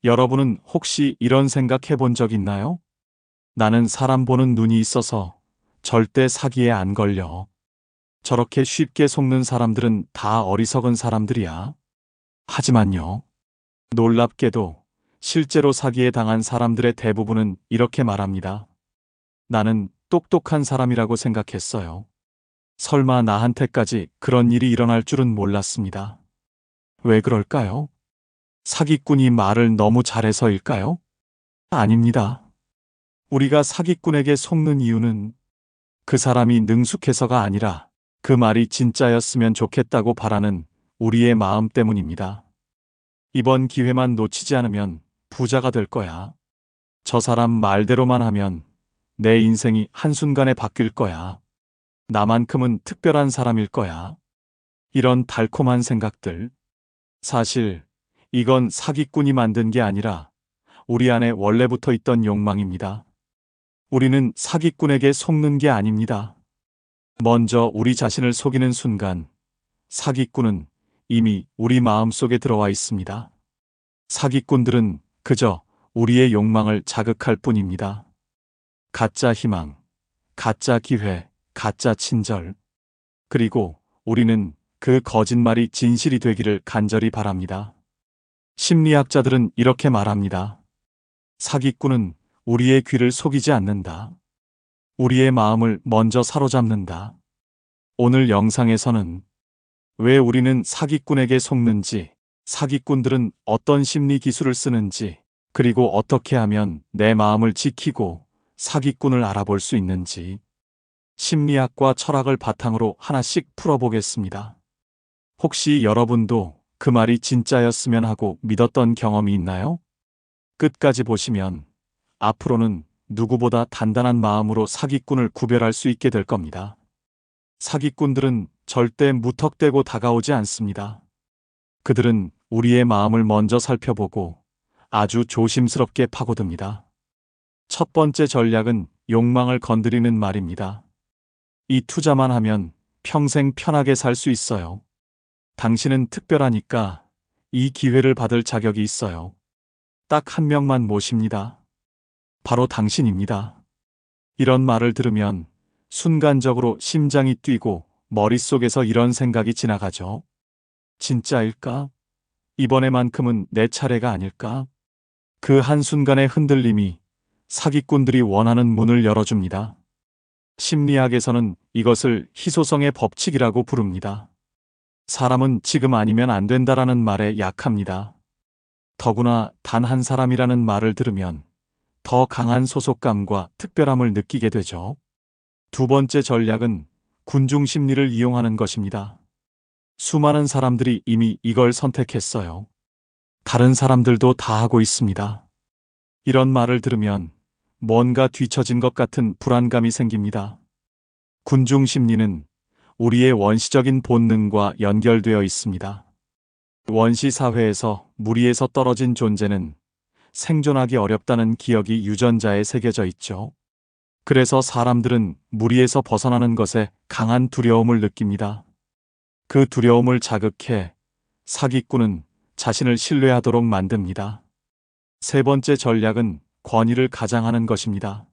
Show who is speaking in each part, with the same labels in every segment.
Speaker 1: 여러분은 혹시 이런 생각 해본 적 있나요? 나는 사람 보는 눈이 있어서 절대 사기에 안 걸려. 저렇게 쉽게 속는 사람들은 다 어리석은 사람들이야. 하지만요, 놀랍게도 실제로 사기에 당한 사람들의 대부분은 이렇게 말합니다. 나는 똑똑한 사람이라고 생각했어요. 설마 나한테까지 그런 일이 일어날 줄은 몰랐습니다. 왜 그럴까요? 사기꾼이 말을 너무 잘해서일까요? 아닙니다. 우리가 사기꾼에게 속는 이유는 그 사람이 능숙해서가 아니라 그 말이 진짜였으면 좋겠다고 바라는 우리의 마음 때문입니다. 이번 기회만 놓치지 않으면 부자가 될 거야. 저 사람 말대로만 하면 내 인생이 한순간에 바뀔 거야. 나만큼은 특별한 사람일 거야. 이런 달콤한 생각들. 사실 이건 사기꾼이 만든 게 아니라 우리 안에 원래부터 있던 욕망입니다. 우리는 사기꾼에게 속는 게 아닙니다. 먼저 우리 자신을 속이는 순간 사기꾼은 이미 우리 마음속에 들어와 있습니다. 사기꾼들은 그저 우리의 욕망을 자극할 뿐입니다. 가짜 희망, 가짜 기회, 가짜 친절. 그리고 우리는 그 거짓말이 진실이 되기를 간절히 바랍니다. 심리학자들은 이렇게 말합니다. 사기꾼은 우리의 귀를 속이지 않는다. 우리의 마음을 먼저 사로잡는다. 오늘 영상에서는 왜 우리는 사기꾼에게 속는지, 사기꾼들은 어떤 심리 기술을 쓰는지, 그리고 어떻게 하면 내 마음을 지키고 사기꾼을 알아볼 수 있는지 심리학과 철학을 바탕으로 하나씩 풀어보겠습니다. 혹시 여러분도 그 말이 진짜였으면 하고 믿었던 경험이 있나요? 끝까지 보시면 앞으로는 누구보다 단단한 마음으로 사기꾼을 구별할 수 있게 될 겁니다. 사기꾼들은 절대 무턱대고 다가오지 않습니다. 그들은 우리의 마음을 먼저 살펴보고 아주 조심스럽게 파고듭니다. 첫 번째 전략은 욕망을 건드리는 말입니다. 이 투자만 하면 평생 편하게 살 수 있어요. 당신은 특별하니까 이 기회를 받을 자격이 있어요. 딱 한 명만 모십니다. 바로 당신입니다. 이런 말을 들으면 순간적으로 심장이 뛰고 머릿속에서 이런 생각이 지나가죠. 진짜일까? 이번에만큼은 내 차례가 아닐까? 그 한순간의 흔들림이 사기꾼들이 원하는 문을 열어줍니다. 심리학에서는 이것을 희소성의 법칙이라고 부릅니다. 사람은 지금 아니면 안 된다라는 말에 약합니다. 더구나 단 한 사람이라는 말을 들으면 더 강한 소속감과 특별함을 느끼게 되죠. 두 번째 전략은 군중 심리를 이용하는 것입니다. 수많은 사람들이 이미 이걸 선택했어요. 다른 사람들도 다 하고 있습니다. 이런 말을 들으면 뭔가 뒤처진 것 같은 불안감이 생깁니다. 군중 심리는 우리의 원시적인 본능과 연결되어 있습니다. 원시 사회에서 무리에서 떨어진 존재는 생존하기 어렵다는 기억이 유전자에 새겨져 있죠. 그래서 사람들은 무리에서 벗어나는 것에 강한 두려움을 느낍니다. 그 두려움을 자극해 사기꾼은 자신을 신뢰하도록 만듭니다. 세 번째 전략은 권위를 가장하는 것입니다.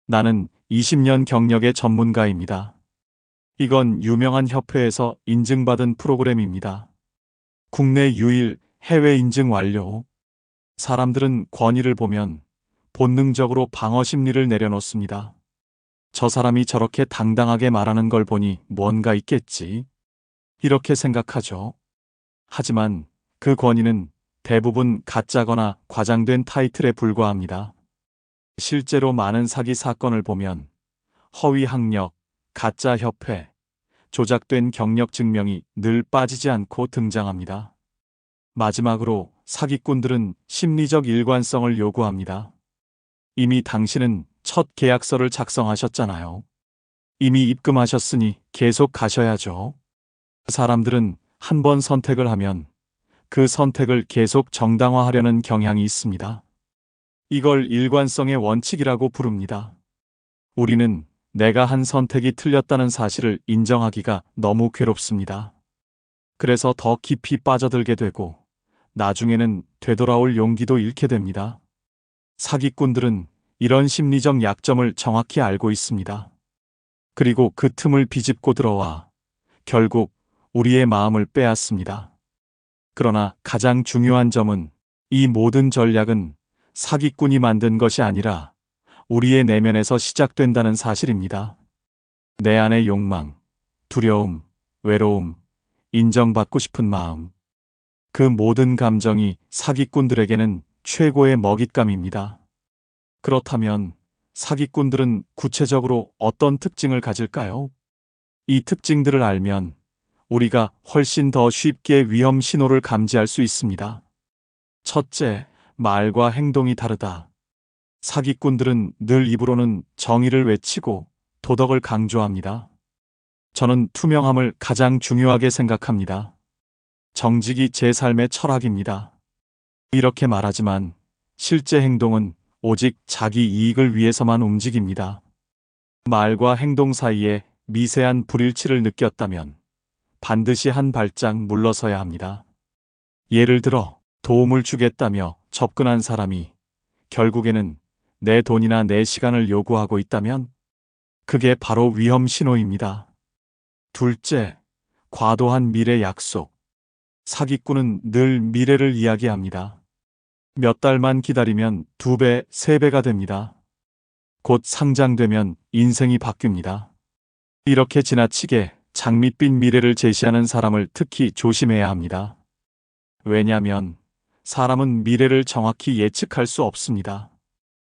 Speaker 1: 나는 20년 경력의 전문가입니다. 이건 유명한 협회에서 인증받은 프로그램입니다. 국내 유일 해외 인증 완료. 사람들은 권위를 보면 본능적으로 방어 심리를 내려놓습니다. 저 사람이 저렇게 당당하게 말하는 걸 보니 뭔가 있겠지. 이렇게 생각하죠. 하지만 그 권위는 대부분 가짜거나 과장된 타이틀에 불과합니다. 실제로 많은 사기 사건을 보면 허위 학력, 가짜 협회, 조작된 경력 증명이 늘 빠지지 않고 등장합니다. 마지막으로 사기꾼들은 심리적 일관성을 요구합니다. 이미 당신은 첫 계약서를 작성하셨잖아요. 이미 입금하셨으니 계속 가셔야죠. 사람들은 한 번 선택을 하면 그 선택을 계속 정당화하려는 경향이 있습니다. 이걸 일관성의 원칙이라고 부릅니다. 우리는 내가 한 선택이 틀렸다는 사실을 인정하기가 너무 괴롭습니다. 그래서 더 깊이 빠져들게 되고 나중에는 되돌아올 용기도 잃게 됩니다. 사기꾼들은 이런 심리적 약점을 정확히 알고 있습니다. 그리고 그 틈을 비집고 들어와 결국 우리의 마음을 빼앗습니다. 그러나 가장 중요한 점은 이 모든 전략은 사기꾼이 만든 것이 아니라 우리의 내면에서 시작된다는 사실입니다. 내 안의 욕망, 두려움, 외로움, 인정받고 싶은 마음. 그 모든 감정이 사기꾼들에게는 최고의 먹잇감입니다. 그렇다면 사기꾼들은 구체적으로 어떤 특징을 가질까요? 이 특징들을 알면 우리가 훨씬 더 쉽게 위험 신호를 감지할 수 있습니다. 첫째, 말과 행동이 다르다. 사기꾼들은 늘 입으로는 정의를 외치고 도덕을 강조합니다. 저는 투명함을 가장 중요하게 생각합니다. 정직이 제 삶의 철학입니다. 이렇게 말하지만 실제 행동은 오직 자기 이익을 위해서만 움직입니다. 말과 행동 사이에 미세한 불일치를 느꼈다면 반드시 한 발짝 물러서야 합니다. 예를 들어 도움을 주겠다며 접근한 사람이 결국에는 내 돈이나 내 시간을 요구하고 있다면 그게 바로 위험 신호입니다. 둘째, 과도한 미래 약속. 사기꾼은 늘 미래를 이야기합니다. 몇 달만 기다리면 2배, 3배가 됩니다. 곧 상장되면 인생이 바뀝니다. 이렇게 지나치게 장밋빛 미래를 제시하는 사람을 특히 조심해야 합니다. 왜냐하면 사람은 미래를 정확히 예측할 수 없습니다.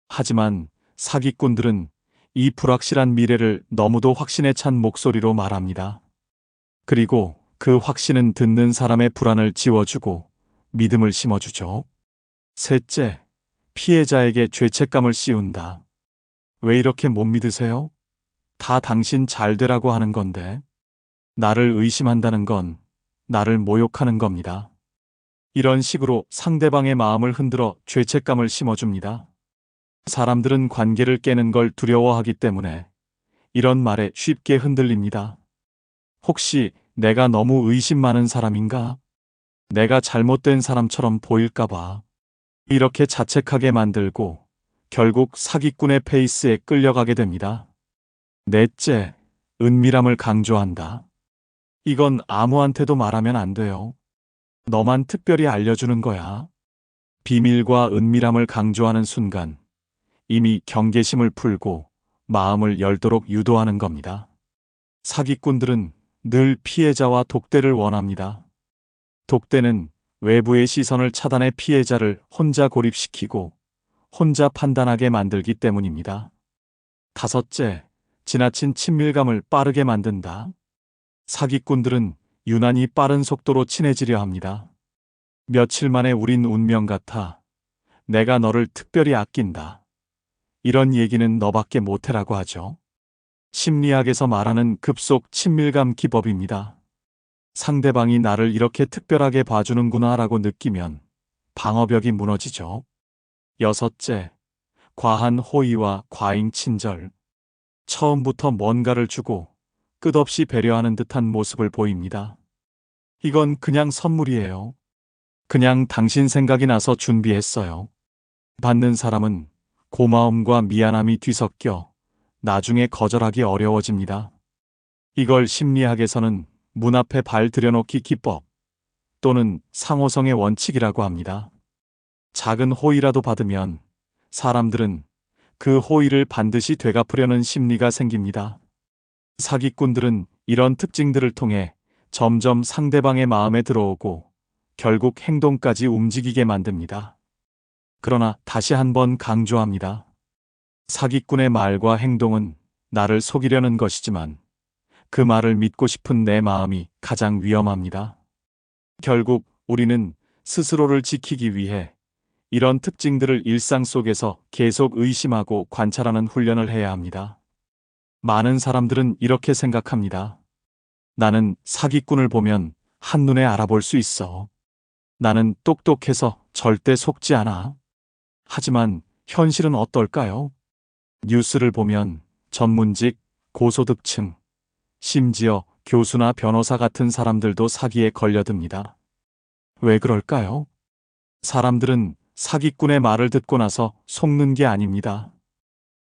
Speaker 1: 하지만 사기꾼들은 이 불확실한 미래를 너무도 확신에 찬 목소리로 말합니다. 그리고 그 확신은 듣는 사람의 불안을 지워주고 믿음을 심어주죠. 셋째, 피해자에게 죄책감을 씌운다. 왜 이렇게 못 믿으세요? 다 당신 잘 되라고 하는 건데. 나를 의심한다는 건 나를 모욕하는 겁니다. 이런 식으로 상대방의 마음을 흔들어 죄책감을 심어줍니다. 사람들은 관계를 깨는 걸 두려워하기 때문에 이런 말에 쉽게 흔들립니다. 혹시 내가 너무 의심 많은 사람인가? 내가 잘못된 사람처럼 보일까봐. 이렇게 자책하게 만들고 결국 사기꾼의 페이스에 끌려가게 됩니다. 넷째, 은밀함을 강조한다. 이건 아무한테도 말하면 안 돼요. 너만 특별히 알려주는 거야. 비밀과 은밀함을 강조하는 순간 이미 경계심을 풀고 마음을 열도록 유도하는 겁니다. 사기꾼들은 늘 피해자와 독대를 원합니다. 독대는 외부의 시선을 차단해 피해자를 혼자 고립시키고 혼자 판단하게 만들기 때문입니다. 다섯째, 지나친 친밀감을 빠르게 만든다. 사기꾼들은 유난히 빠른 속도로 친해지려 합니다. 며칠 만에 우린 운명 같아. 내가 너를 특별히 아낀다. 이런 얘기는 너밖에 못해라고 하죠. 심리학에서 말하는 급속 친밀감 기법입니다. 상대방이 나를 이렇게 특별하게 봐주는구나 라고 느끼면 방어벽이 무너지죠. 여섯째, 과한 호의와 과잉 친절. 처음부터 뭔가를 주고 끝없이 배려하는 듯한 모습을 보입니다. 이건 그냥 선물이에요. 그냥 당신 생각이 나서 준비했어요. 받는 사람은 고마움과 미안함이 뒤섞여 나중에 거절하기 어려워집니다. 이걸 심리학에서는 문 앞에 발 들여놓기 기법 또는 상호성의 원칙이라고 합니다. 작은 호의라도 받으면 사람들은 그 호의를 반드시 되갚으려는 심리가 생깁니다. 사기꾼들은 이런 특징들을 통해 점점 상대방의 마음에 들어오고 결국 행동까지 움직이게 만듭니다. 그러나 다시 한번 강조합니다. 사기꾼의 말과 행동은 나를 속이려는 것이지만 그 말을 믿고 싶은 내 마음이 가장 위험합니다. 결국 우리는 스스로를 지키기 위해 이런 특징들을 일상 속에서 계속 의심하고 관찰하는 훈련을 해야 합니다. 많은 사람들은 이렇게 생각합니다. 나는 사기꾼을 보면 한눈에 알아볼 수 있어. 나는 똑똑해서 절대 속지 않아. 하지만 현실은 어떨까요? 뉴스를 보면 전문직, 고소득층, 심지어 교수나 변호사 같은 사람들도 사기에 걸려듭니다. 왜 그럴까요? 사람들은 사기꾼의 말을 듣고 나서 속는 게 아닙니다.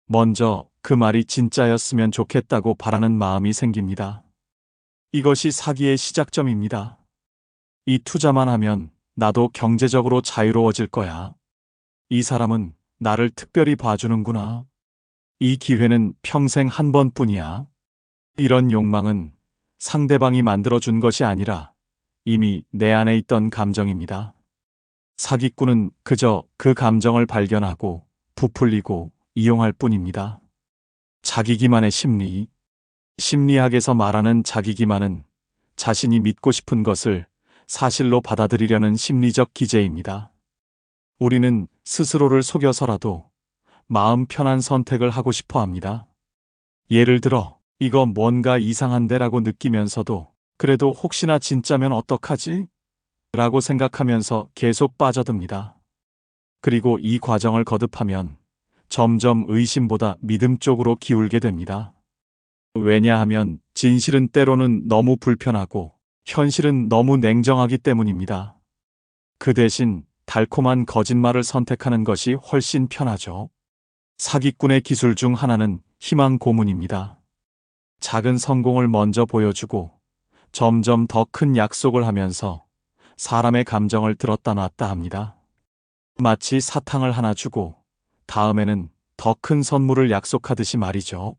Speaker 1: 먼저 그 말이 진짜였으면 좋겠다고 바라는 마음이 생깁니다. 이것이 사기의 시작점입니다. 이 투자만 하면 나도 경제적으로 자유로워질 거야. 이 사람은 나를 특별히 봐주는구나. 이 기회는 평생 한 번뿐이야. 이런 욕망은 상대방이 만들어준 것이 아니라 이미 내 안에 있던 감정입니다. 사기꾼은 그저 그 감정을 발견하고 부풀리고 이용할 뿐입니다. 자기기만의 심리. 심리학에서 말하는 자기기만은 자신이 믿고 싶은 것을 사실로 받아들이려는 심리적 기제입니다. 우리는 스스로를 속여서라도 마음 편한 선택을 하고 싶어 합니다. 예를 들어, 이거 뭔가 이상한데라고 느끼면서도 그래도 혹시나 진짜면 어떡하지? 라고 생각하면서 계속 빠져듭니다. 그리고 이 과정을 거듭하면 점점 의심보다 믿음 쪽으로 기울게 됩니다. 왜냐하면 진실은 때로는 너무 불편하고 현실은 너무 냉정하기 때문입니다. 그 대신 달콤한 거짓말을 선택하는 것이 훨씬 편하죠. 사기꾼의 기술 중 하나는 희망 고문입니다. 작은 성공을 먼저 보여주고 점점 더 큰 약속을 하면서 사람의 감정을 들었다 놨다 합니다. 마치 사탕을 하나 주고 다음에는 더 큰 선물을 약속하듯이 말이죠.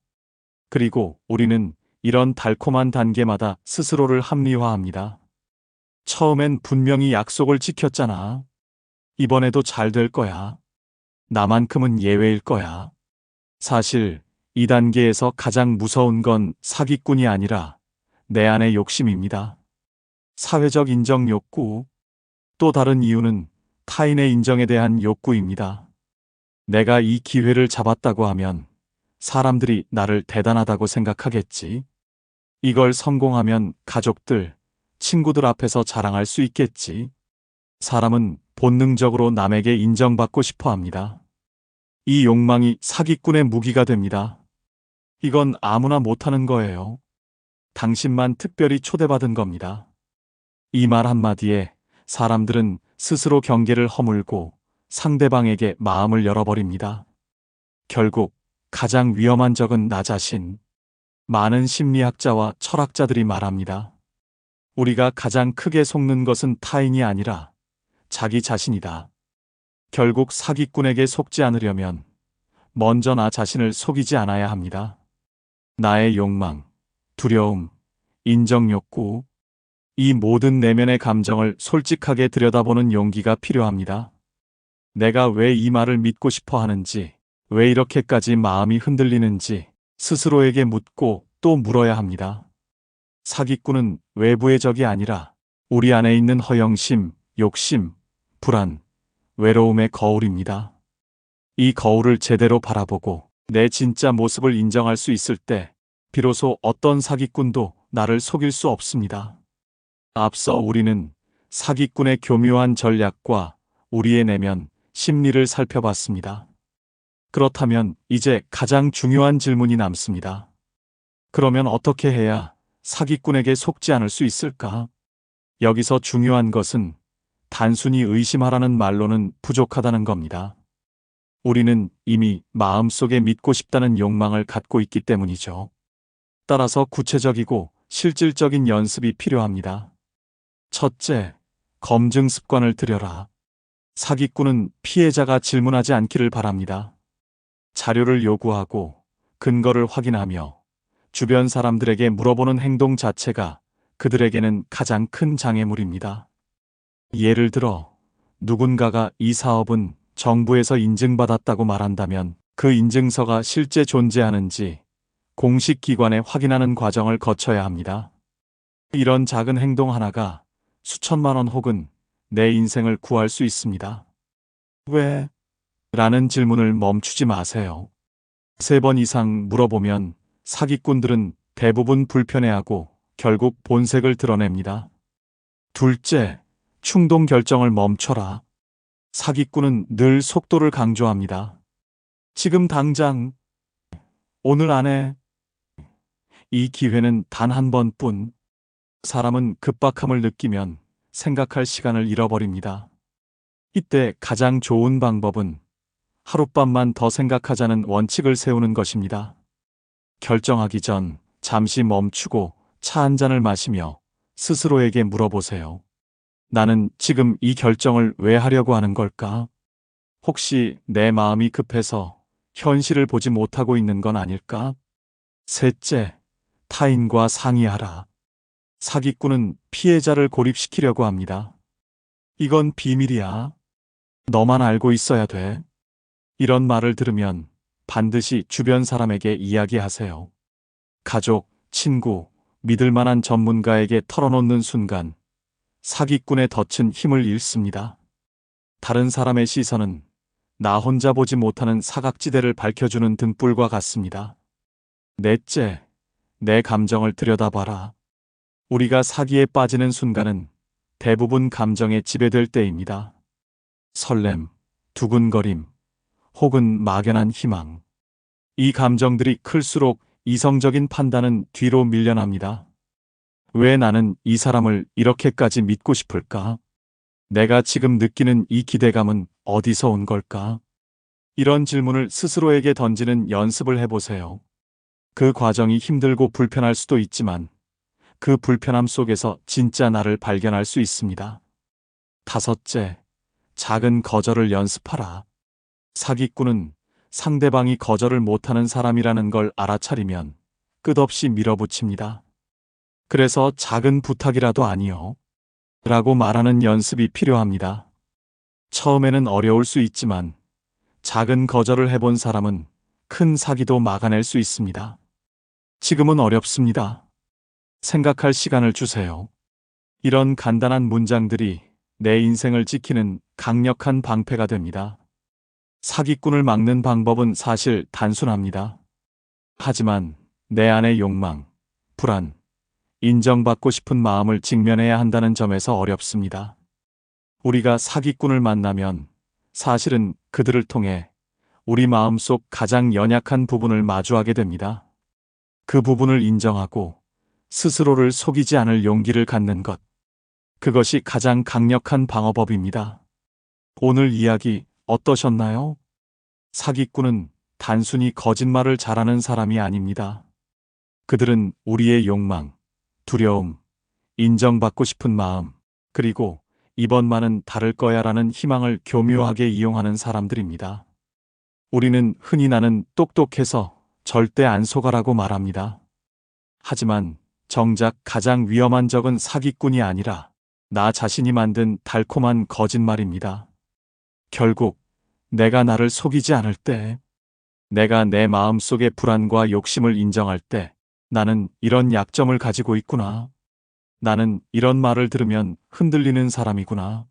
Speaker 1: 그리고 우리는 이런 달콤한 단계마다 스스로를 합리화합니다. 처음엔 분명히 약속을 지켰잖아. 이번에도 잘 될 거야. 나만큼은 예외일 거야. 사실 이 단계에서 가장 무서운 건 사기꾼이 아니라 내 안의 욕심입니다. 사회적 인정 욕구. 또 다른 이유는 타인의 인정에 대한 욕구입니다. 내가 이 기회를 잡았다고 하면 사람들이 나를 대단하다고 생각하겠지. 이걸 성공하면 가족들, 친구들 앞에서 자랑할 수 있겠지. 사람은 본능적으로 남에게 인정받고 싶어 합니다. 이 욕망이 사기꾼의 무기가 됩니다. 이건 아무나 못하는 거예요. 당신만 특별히 초대받은 겁니다. 이 말 한마디에 사람들은 스스로 경계를 허물고 상대방에게 마음을 열어버립니다. 결국 가장 위험한 적은 나 자신. 많은 심리학자와 철학자들이 말합니다. 우리가 가장 크게 속는 것은 타인이 아니라 자기 자신이다. 결국 사기꾼에게 속지 않으려면 먼저 나 자신을 속이지 않아야 합니다. 나의 욕망, 두려움, 인정 욕구, 이 모든 내면의 감정을 솔직하게 들여다보는 용기가 필요합니다. 내가 왜 이 말을 믿고 싶어 하는지, 왜 이렇게까지 마음이 흔들리는지 스스로에게 묻고 또 물어야 합니다. 사기꾼은 외부의 적이 아니라 우리 안에 있는 허영심, 욕심, 불안, 외로움의 거울입니다. 이 거울을 제대로 바라보고 내 진짜 모습을 인정할 수 있을 때 비로소 어떤 사기꾼도 나를 속일 수 없습니다. 앞서 우리는 사기꾼의 교묘한 전략과 우리의 내면, 심리를 살펴봤습니다. 그렇다면 이제 가장 중요한 질문이 남습니다. 그러면 어떻게 해야 사기꾼에게 속지 않을 수 있을까? 여기서 중요한 것은 단순히 의심하라는 말로는 부족하다는 겁니다. 우리는 이미 마음속에 믿고 싶다는 욕망을 갖고 있기 때문이죠. 따라서 구체적이고 실질적인 연습이 필요합니다. 첫째, 검증 습관을 들여라. 사기꾼은 피해자가 질문하지 않기를 바랍니다. 자료를 요구하고 근거를 확인하며 주변 사람들에게 물어보는 행동 자체가 그들에게는 가장 큰 장애물입니다. 예를 들어 누군가가 이 사업은 정부에서 인증받았다고 말한다면 그 인증서가 실제 존재하는지 공식 기관에 확인하는 과정을 거쳐야 합니다. 이런 작은 행동 하나가 수천만 원 혹은 내 인생을 구할 수 있습니다. 왜? 라는 질문을 멈추지 마세요. 3번 이상 물어보면 사기꾼들은 대부분 불편해하고 결국 본색을 드러냅니다. 둘째, 충동 결정을 멈춰라. 사기꾼은 늘 속도를 강조합니다. 지금 당장, 오늘 안에. 이 기회는 단 한 번뿐. 사람은 급박함을 느끼면 생각할 시간을 잃어버립니다. 이때 가장 좋은 방법은 하룻밤만 더 생각하자는 원칙을 세우는 것입니다. 결정하기 전 잠시 멈추고 차 한 잔을 마시며 스스로에게 물어보세요. 나는 지금 이 결정을 왜 하려고 하는 걸까? 혹시 내 마음이 급해서 현실을 보지 못하고 있는 건 아닐까? 셋째, 타인과 상의하라. 사기꾼은 피해자를 고립시키려고 합니다. 이건 비밀이야. 너만 알고 있어야 돼. 이런 말을 들으면 반드시 주변 사람에게 이야기하세요. 가족, 친구, 믿을 만한 전문가에게 털어놓는 순간 사기꾼의 덫은 힘을 잃습니다. 다른 사람의 시선은 나 혼자 보지 못하는 사각지대를 밝혀주는 등불과 같습니다. 넷째, 내 감정을 들여다봐라. 우리가 사기에 빠지는 순간은 대부분 감정에 지배될 때입니다. 설렘, 두근거림, 혹은 막연한 희망. 이 감정들이 클수록 이성적인 판단은 뒤로 밀려납니다. 왜 나는 이 사람을 이렇게까지 믿고 싶을까? 내가 지금 느끼는 이 기대감은 어디서 온 걸까? 이런 질문을 스스로에게 던지는 연습을 해보세요. 그 과정이 힘들고 불편할 수도 있지만 그 불편함 속에서 진짜 나를 발견할 수 있습니다. 다섯째, 작은 거절을 연습하라. 사기꾼은 상대방이 거절을 못하는 사람이라는 걸 알아차리면 끝없이 밀어붙입니다. 그래서 작은 부탁이라도 아니요. 라고 말하는 연습이 필요합니다. 처음에는 어려울 수 있지만 작은 거절을 해본 사람은 큰 사기도 막아낼 수 있습니다. 지금은 어렵습니다. 생각할 시간을 주세요. 이런 간단한 문장들이 내 인생을 지키는 강력한 방패가 됩니다. 사기꾼을 막는 방법은 사실 단순합니다. 하지만 내 안의 욕망, 불안, 인정받고 싶은 마음을 직면해야 한다는 점에서 어렵습니다. 우리가 사기꾼을 만나면 사실은 그들을 통해 우리 마음속 가장 연약한 부분을 마주하게 됩니다. 그 부분을 인정하고 스스로를 속이지 않을 용기를 갖는 것. 그것이 가장 강력한 방어법입니다. 오늘 이야기 어떠셨나요? 사기꾼은 단순히 거짓말을 잘하는 사람이 아닙니다. 그들은 우리의 욕망, 두려움, 인정받고 싶은 마음, 그리고 이번만은 다를 거야라는 희망을 교묘하게 이용하는 사람들입니다. 우리는 흔히 나는 똑똑해서 절대 안 속아라고 말합니다. 하지만 정작 가장 위험한 적은 사기꾼이 아니라 나 자신이 만든 달콤한 거짓말입니다. 결국 내가 나를 속이지 않을 때, 내가 내 마음속의 불안과 욕심을 인정할 때 나는 이런 약점을 가지고 있구나. 나는 이런 말을 들으면 흔들리는 사람이구나.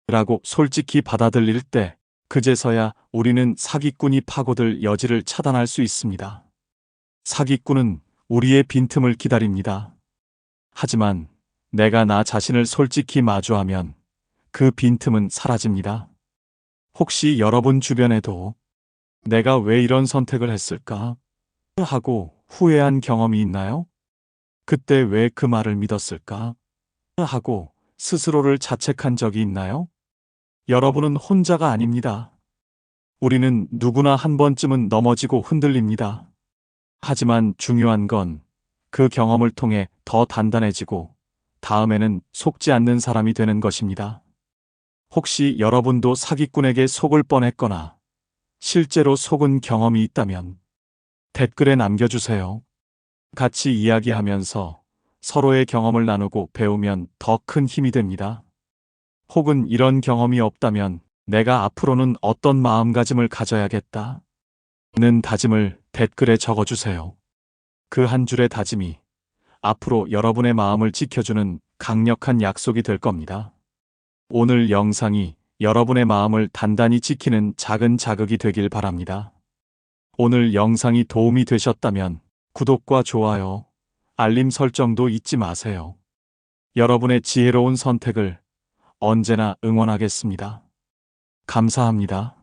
Speaker 1: 라고 솔직히 받아들일 때 그제서야 우리는 사기꾼이 파고들 여지를 차단할 수 있습니다. 사기꾼은 우리의 빈틈을 기다립니다. 하지만 내가 나 자신을 솔직히 마주하면 그 빈틈은 사라집니다. 혹시 여러분 주변에도 내가 왜 이런 선택을 했을까? 하고 후회한 경험이 있나요? 그때 왜 그 말을 믿었을까? 하고 스스로를 자책한 적이 있나요? 여러분은 혼자가 아닙니다. 우리는 누구나 한 번쯤은 넘어지고 흔들립니다. 하지만 중요한 건 그 경험을 통해 더 단단해지고 다음에는 속지 않는 사람이 되는 것입니다. 혹시 여러분도 사기꾼에게 속을 뻔했거나 실제로 속은 경험이 있다면 댓글에 남겨주세요. 같이 이야기하면서 서로의 경험을 나누고 배우면 더 큰 힘이 됩니다. 혹은 이런 경험이 없다면 내가 앞으로는 어떤 마음가짐을 가져야겠다 는 다짐을 댓글에 적어주세요. 그 한 줄의 다짐이 앞으로 여러분의 마음을 지켜주는 강력한 약속이 될 겁니다. 오늘 영상이 여러분의 마음을 단단히 지키는 작은 자극이 되길 바랍니다. 오늘 영상이 도움이 되셨다면 구독과 좋아요, 알림 설정도 잊지 마세요. 여러분의 지혜로운 선택을 언제나 응원하겠습니다. 감사합니다.